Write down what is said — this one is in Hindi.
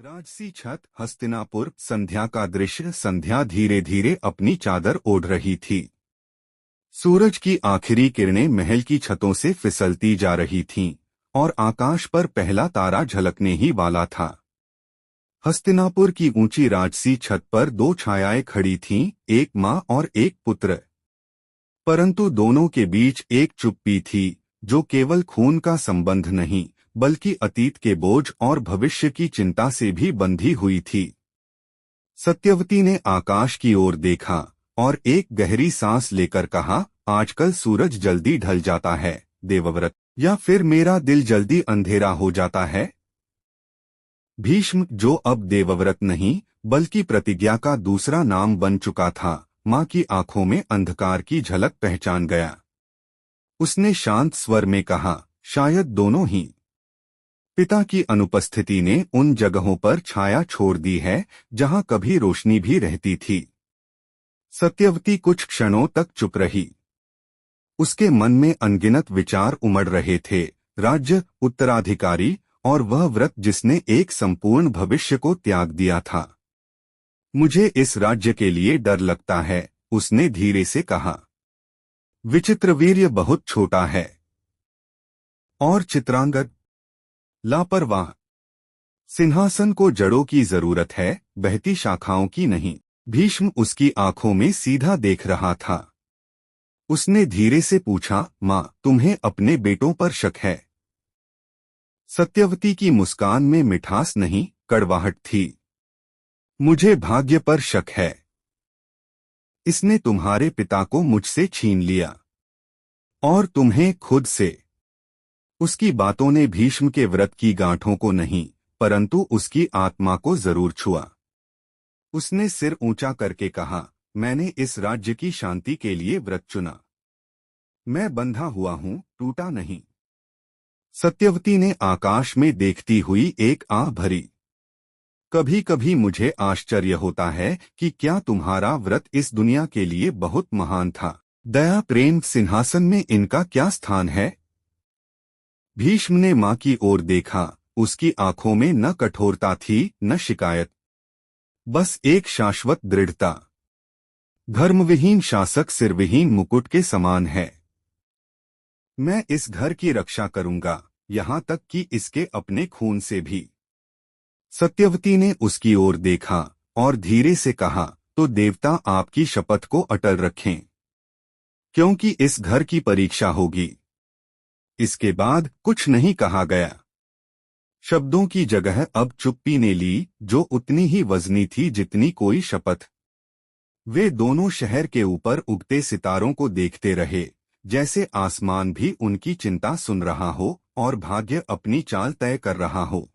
राजसी छत हस्तिनापुर। संध्या का दृश्य। संध्या धीरे धीरे अपनी चादर ओढ़ रही थी। सूरज की आखिरी किरणें महल की छतों से फिसलती जा रही थीं और आकाश पर पहला तारा झलकने ही वाला था। हस्तिनापुर की ऊंची राजसी छत पर दो छायाएं खड़ी थीं, एक माँ और एक पुत्र। परंतु दोनों के बीच एक चुप्पी थी जो केवल खून का संबंध नहीं बल्कि अतीत के बोझ और भविष्य की चिंता से भी बंधी हुई थी। सत्यवती ने आकाश की ओर देखा और एक गहरी सांस लेकर कहा, आजकल सूरज जल्दी ढल जाता है देवव्रत, या फिर मेरा दिल जल्दी अंधेरा हो जाता है। भीष्म, जो अब देवव्रत नहीं बल्कि प्रतिज्ञा का दूसरा नाम बन चुका था, माँ की आंखों में अंधकार की झलक पहचान गया। उसने शांत स्वर में कहा, शायद दोनों ही। पिता की अनुपस्थिति ने उन जगहों पर छाया छोड़ दी है जहां कभी रोशनी भी रहती थी। सत्यवती कुछ क्षणों तक चुप रही। उसके मन में अनगिनत विचार उमड़ रहे थे, राज्य, उत्तराधिकारी और वह व्रत जिसने एक संपूर्ण भविष्य को त्याग दिया था। मुझे इस राज्य के लिए डर लगता है, उसने धीरे से कहा। विचित्रवीर्य बहुत छोटा है और चित्रांगद लापरवाह। सिंहासन को जड़ों की जरूरत है, बहती शाखाओं की नहीं। भीष्म उसकी आंखों में सीधा देख रहा था। उसने धीरे से पूछा, माँ, तुम्हें अपने बेटों पर शक है? सत्यवती की मुस्कान में मिठास नहीं, कड़वाहट थी। मुझे भाग्य पर शक है। इसने तुम्हारे पिता को मुझसे छीन लिया और तुम्हें खुद से। उसकी बातों ने भीष्म के व्रत की गांठों को नहीं परंतु उसकी आत्मा को जरूर छुआ। उसने सिर ऊंचा करके कहा, मैंने इस राज्य की शांति के लिए व्रत चुना। मैं बंधा हुआ हूं, टूटा नहीं। सत्यवती ने आकाश में देखती हुई एक आह भरी। कभी कभी मुझे आश्चर्य होता है कि क्या तुम्हारा व्रत इस दुनिया के लिए बहुत महान था। दया, प्रेम, सिंहासन में इनका क्या स्थान है? भीष्म ने माँ की ओर देखा। उसकी आंखों में न कठोरता थी न शिकायत, बस एक शाश्वत दृढ़ता। धर्मविहीन शासक सिरविहीन मुकुट के समान है। मैं इस घर की रक्षा करूंगा, यहाँ तक कि इसके अपने खून से भी। सत्यवती ने उसकी ओर देखा और धीरे से कहा, तो देवता आपकी शपथ को अटल रखें, क्योंकि इस घर की परीक्षा होगी। इसके बाद कुछ नहीं कहा गया। शब्दों की जगह अब चुप्पी ने ली, जो उतनी ही वजनी थी जितनी कोई शपथ। वे दोनों शहर के ऊपर उगते सितारों को देखते रहे, जैसे आसमान भी उनकी चिंता सुन रहा हो और भाग्य अपनी चाल तय कर रहा हो।